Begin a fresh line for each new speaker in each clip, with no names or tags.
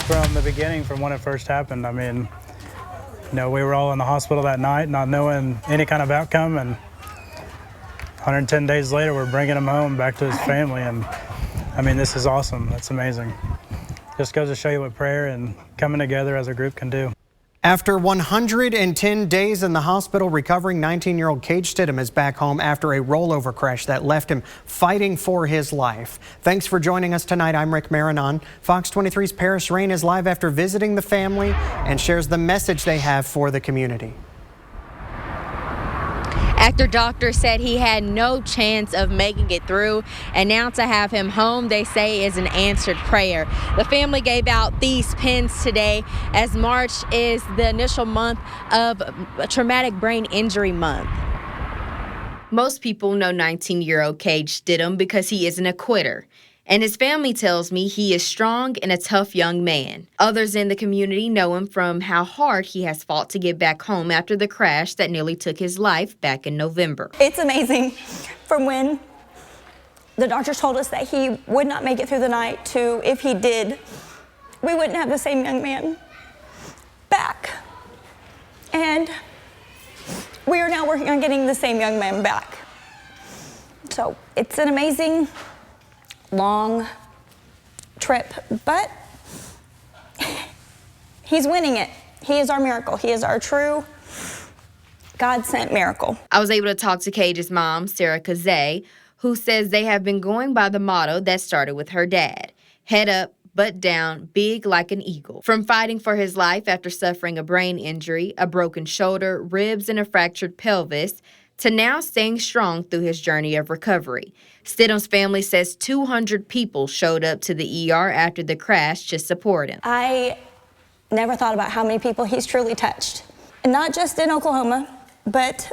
From the beginning, from when it first happened, I mean, we were all in the hospital that night, not knowing any kind of outcome, and 110 days later, we're bringing him home back to his family, and I mean, this is awesome. That's amazing. Just goes to show you what prayer and coming together as a group can do.
After 110 days in the hospital recovering, 19-year-old Cage Stidham is back home after a rollover crash that left him fighting for his life. Thanks for joining us tonight. I'm Rick Marinon. Fox 23's Paris Rain is live after visiting the family and shares the message they have for the community.
After doctors said he had no chance of making it through, and now to have him home, they say, is an answered prayer. The family gave out these pins today, as March is the initial month of Traumatic Brain Injury Month. Most people know 19-year-old Cage Stidham because he isn't a quitter. And his family tells me he is strong and a tough young man. Others in the community know him from how hard he has fought to get back home after the crash that nearly took his life back in November.
It's amazing from when the doctors told us that he would not make it through the night to if he did, we wouldn't have the same young man back. And we are now working on getting the same young man back. So it's an amazing long trip, but he's winning it. He is our miracle. He is our true God-sent miracle.
I was able to talk to Cage's mom, Sarah Kazay, who says they have been going by the motto that started with her dad: head up, butt down, big like an eagle. From fighting for his life after suffering a brain injury, a broken shoulder, ribs, and a fractured pelvis, to now staying strong through his journey of recovery. Stidham's family says 200 people showed up to the ER after the crash to support him.
I never thought about how many people he's truly touched. And not just in Oklahoma, but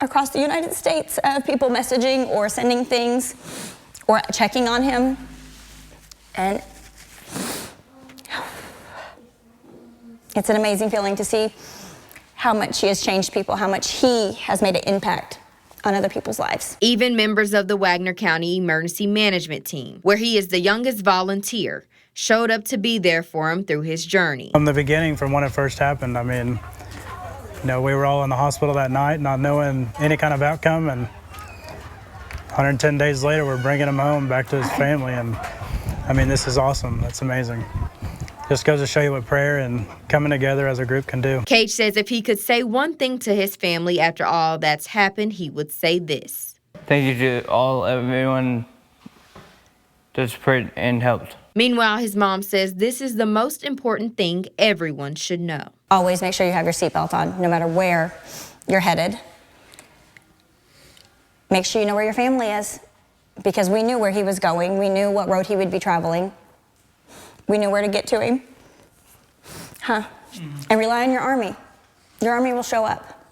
across the United States, of people messaging or sending things or checking on him. And it's an amazing feeling to see how much he has changed people, how much he has made an impact on other people's lives.
Even members of the Wagoner County Emergency Management team, where he is the youngest volunteer, showed up to be there for him through his journey.
From the beginning, from when it first happened, I mean, we were all in the hospital that night, not knowing any kind of outcome, and 110 days later, we're bringing him home back to his family, and I mean, this is awesome. That's amazing. Just goes to show you what prayer and coming together as a group can do.
Cage says if he could say one thing to his family after all that's happened, he would say this:
thank you to everyone that's prayed and helped.
Meanwhile, his mom says this is the most important thing everyone should know.
Always make sure you have your seatbelt on, no matter where you're headed. Make sure you know where your family is, because we knew where he was going. We knew what road he would be traveling. We knew where to get to him. And rely on your army. Your army will show up.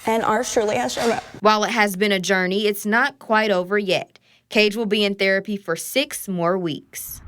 And ours truly has shown up.
While it has been a journey, it's not quite over yet. Cage will be in therapy for 6 more weeks.